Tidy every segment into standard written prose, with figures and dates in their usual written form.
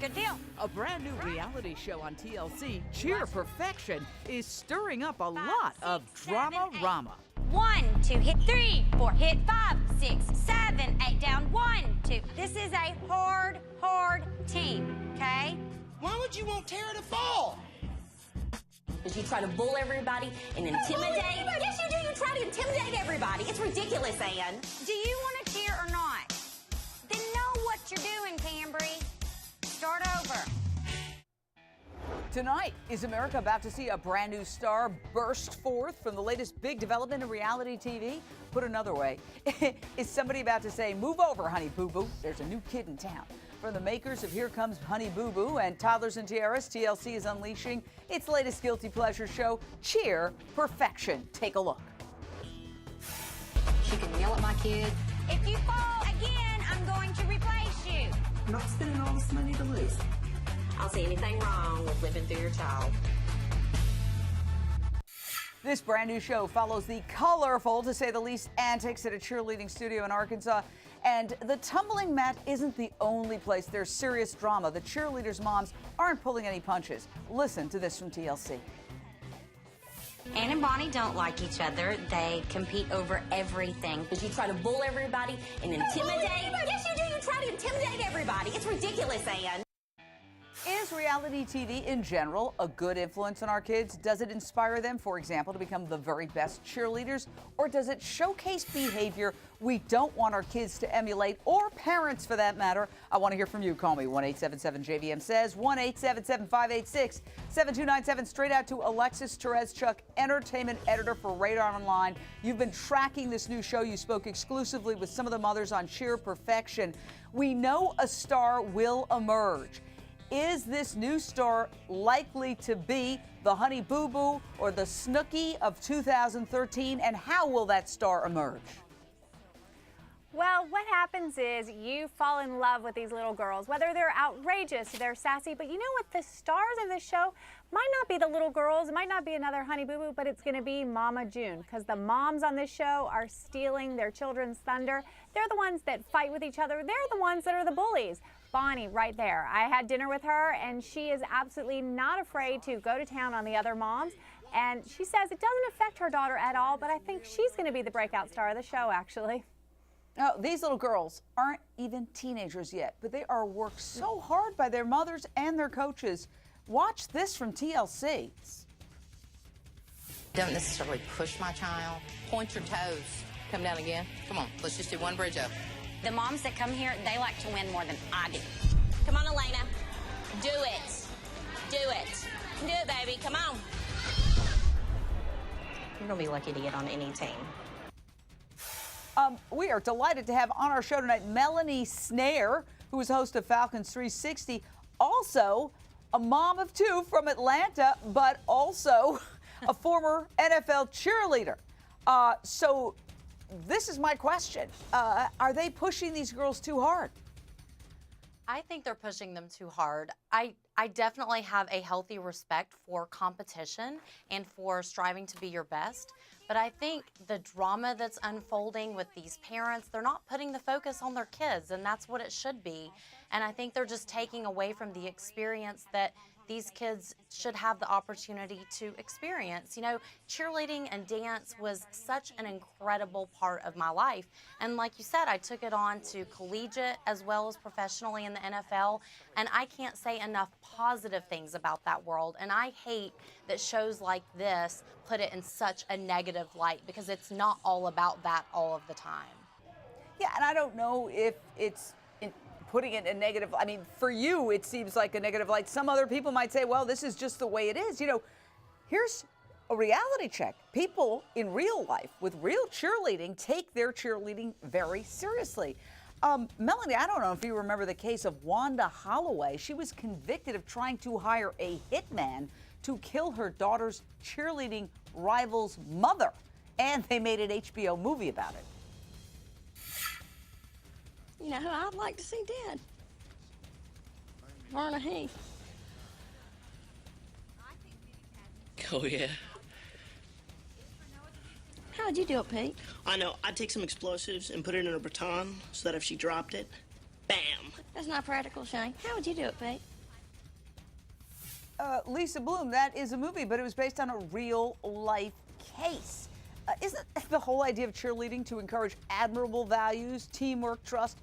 good deal. A brand new reality show on TLC, CheerPerfection, is stirring up a lot of drama-rama. 1, 2, hit 3, 4, hit 5, 6, 7, 8, down 1, 2. This is a hard team, okay? Why would you want Tara to fall? Because you try to bull everybody and intimidate. Yes, you do. You try to intimidate everybody. It's ridiculous, Ann. Do you want to cheer or not? Then know what you're doing, Cambry. Start over. Tonight, is America about to see a brand new star burst forth from the latest big development in reality TV? Put another way, is somebody about to say, move over, honey boo boo? There's a new kid in town. From the makers of Here Comes Honey Boo Boo and Toddlers and Tiaras, TLC is unleashing its latest guilty pleasure show, CheerPerfection. Take a look. She can yell at my kid. If you fall again, I'm going to replace you. I'm not spending all this money to lose. I don't see anything wrong with living through your child. This brand new show follows the colorful, to say the least, antics at a cheerleading studio in Arkansas. And the tumbling mat isn't the only place there's serious drama. The cheerleaders' moms aren't pulling any punches. Listen to this from TLC. Ann and Bonnie don't like each other. They compete over everything. Because you try to bull everybody and intimidate. Yes, you do. You try to intimidate everybody. It's ridiculous, Ann. Is reality TV in general a good influence on our kids? Does it inspire them, for example, to become the very best cheerleaders? Or does it showcase behavior we don't want our kids to emulate, or parents for that matter? I want to hear from you. Call me. 1-877-JVM says, 1-877-586-7297. Straight out to Alexis Terezchuk, entertainment editor for Radar Online. You've been tracking this new show. You spoke exclusively with some of the mothers on CheerPerfection. We know a star will emerge. Is this new star likely to be the Honey Boo Boo or the Snooki of 2013? And how will that star emerge? Well, what happens is you fall in love with these little girls, whether they're outrageous, they're sassy, but you know what? The stars of the show might not be the little girls, it might not be another Honey Boo Boo, but it's going to be Mama June, because the moms on this show are stealing their children's thunder. They're the ones that fight with each other. They're the ones that are the bullies. Bonnie, right there. I had dinner with her, and she is absolutely not afraid to go to town on the other moms. And she says it doesn't affect her daughter at all, but I think she's going to be the breakout star of the show, actually. Now, these little girls aren't even teenagers yet, but they are worked so hard by their mothers and their coaches. Watch this from TLC. Don't necessarily push my child. Point your toes. Come down again. Come on, let's just do one bridge up. The moms that come here, they like to win more than I do. Come on, Elena. Do it. Do it. Do it, baby. Come on. You're going to be lucky to get on any team. We are delighted to have on our show tonight Melanie Snare, who is host of Falcons 360, also a mom of 2 from Atlanta, but also a former NFL cheerleader. So this is my question. Are they pushing these girls too hard? I think they're pushing them too hard. I definitely have a healthy respect for competition and for striving to be your best. But I think the drama that's unfolding with these parents, they're not putting the focus on their kids, and that's what it should be. And I think they're just taking away from the experience that these kids should have the opportunity to experience. You know, cheerleading and dance was such an incredible part of my life. And like you said, I took it on to collegiate as well as professionally in the NFL. And I can't say enough positive things about that world. And I hate that shows like this put it in such a negative light, because it's not all about that all of the time. Yeah, and I don't know if it's putting it in a negative, I mean, for you, it seems like a negative light. Some other people might say, well, this is just the way it is. You know, here's a reality check. People in real life with real cheerleading take their cheerleading very seriously. Melanie, I don't know if you remember the case of Wanda Holloway. She was convicted of trying to hire a hitman to kill her daughter's cheerleading rival's mother. And they made an HBO movie about it. You know who I'd like to see dead? Verna Heath. Oh, yeah. How would you do it, Pete? I know. I'd take some explosives and put it in a baton so that if she dropped it, bam. That's not practical, Shane. How would you do it, Pete? Lisa Bloom, that is a movie, but it was based on a real life case. Isn't the whole idea of cheerleading to encourage admirable values, teamwork, trust?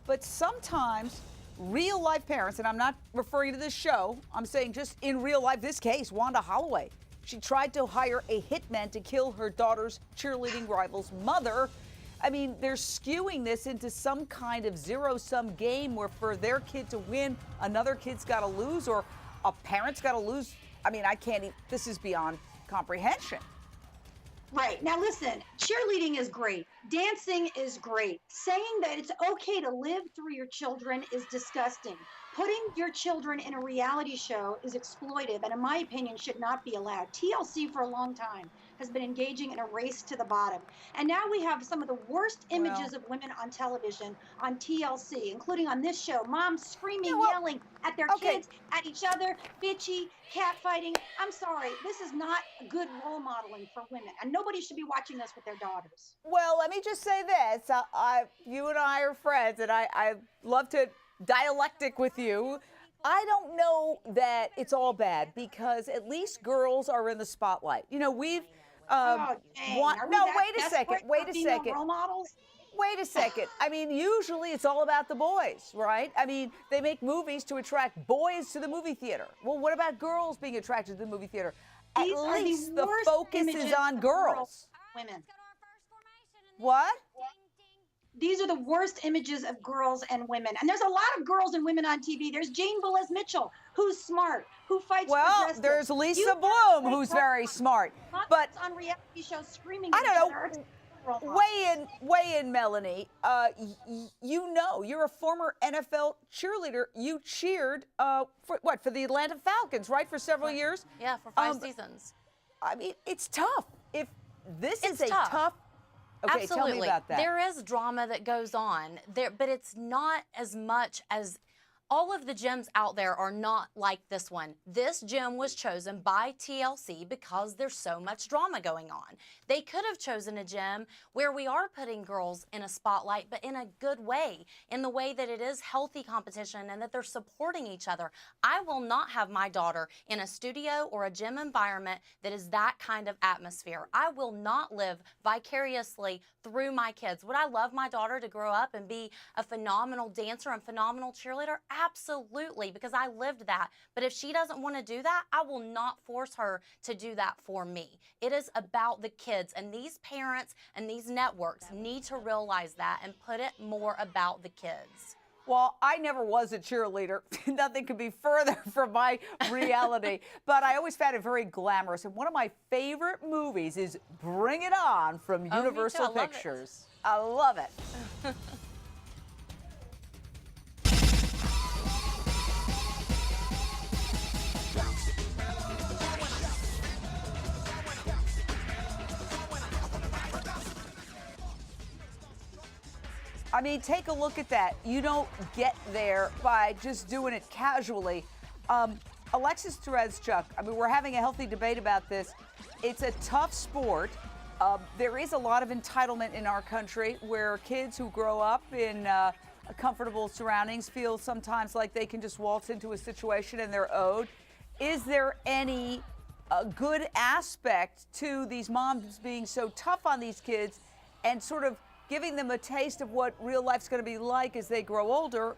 But sometimes real life parents, and I'm not referring to this show, I'm saying just in real life, this case, Wanda Holloway, she tried to hire a hitman to kill her daughter's cheerleading rival's mother. I mean, they're skewing this into some kind of zero-sum game where for their kid to win, another kid's got to lose, or a parent's got to lose. I mean, I can't even, this is beyond comprehension. Right. Now listen, cheerleading is great. Dancing is great. Saying that it's okay to live through your children is disgusting. Putting your children in a reality show is exploitive and in my opinion should not be allowed. TLC for a long time has been engaging in a race to the bottom. And now we have some of the worst images of women on television on TLC, including on this show. Moms screaming, yelling at their kids, at each other, bitchy, catfighting. I'm sorry, this is not good role modeling for women. And nobody should be watching this with their daughters. Well, let me just say this. You and I are friends, and I love to dialectic with you. I don't know that it's all bad because at least girls are in the spotlight. You know, we've wait a second. Role models? Wait a second. I mean, usually it's all about the boys, right? I mean, they make movies to attract boys to the movie theater. Well, what about girls being attracted to the movie theater? At least the focus is on girls. Women. What? These are the worst images of girls and women. And there's a lot of girls and women on TV. There's Jane Velez-Mitchell, who's smart, who fights for justice. There's Lisa Bloom, who's very smart. But on reality shows screaming I at don't each know. other. Weigh in, Melanie. You know, you're a former NFL cheerleader. You cheered for the Atlanta Falcons, right, for several years? Yeah, for 5 seasons. I mean, it's tough. If this is tough. tough. Okay, Absolutely. tell me about that. There is drama that goes on there, but it's not as much as all of the gyms out there are not like this one. This gym was chosen by TLC because there's so much drama going on. They could have chosen a gym where we are putting girls in a spotlight, but in a good way, in the way that it is healthy competition and that they're supporting each other. I will not have my daughter in a studio or a gym environment that is that kind of atmosphere. I will not live vicariously through my kids. Would I love my daughter to grow up and be a phenomenal dancer and phenomenal cheerleader? Absolutely, because I lived that. But if she doesn't want to do that, I will not force her to do that for me. It is about the kids, and these parents and these networks need to realize that and put it more about the kids. Well, I never was a cheerleader. Nothing could be further from my reality. But I always found it very glamorous. And one of my favorite movies is Bring It On from Universal Pictures. I love it. I mean, take a look at that. You don't get there by just doing it casually. Alexis Tereszchuk, I mean, we're having a healthy debate about this. It's a tough sport. There is a lot of entitlement in our country where kids who grow up in comfortable surroundings feel sometimes like they can just waltz into a situation and they're owed. Is there any good aspect to these moms being so tough on these kids and sort of giving them a taste of what real life's going to be like as they grow older?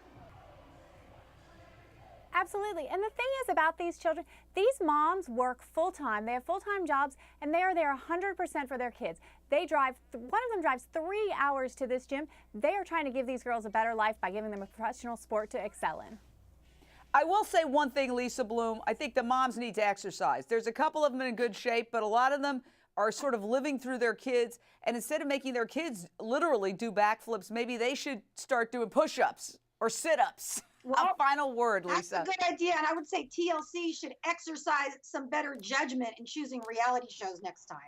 Absolutely. And the thing is about these children, these moms work full-time. They have full-time jobs, and they are there 100% for their kids. They drive, one of them drives 3 hours to this gym. They are trying to give these girls a better life by giving them a professional sport to excel in. I will say one thing, Lisa Bloom. I think the moms need to exercise. There's a couple of them in good shape, but a lot of them are sort of living through their kids, and instead of making their kids literally do backflips, maybe they should start doing push-ups or sit-ups. Well, a final word, Lisa. That's a good idea, and I would say TLC should exercise some better judgment in choosing reality shows next time.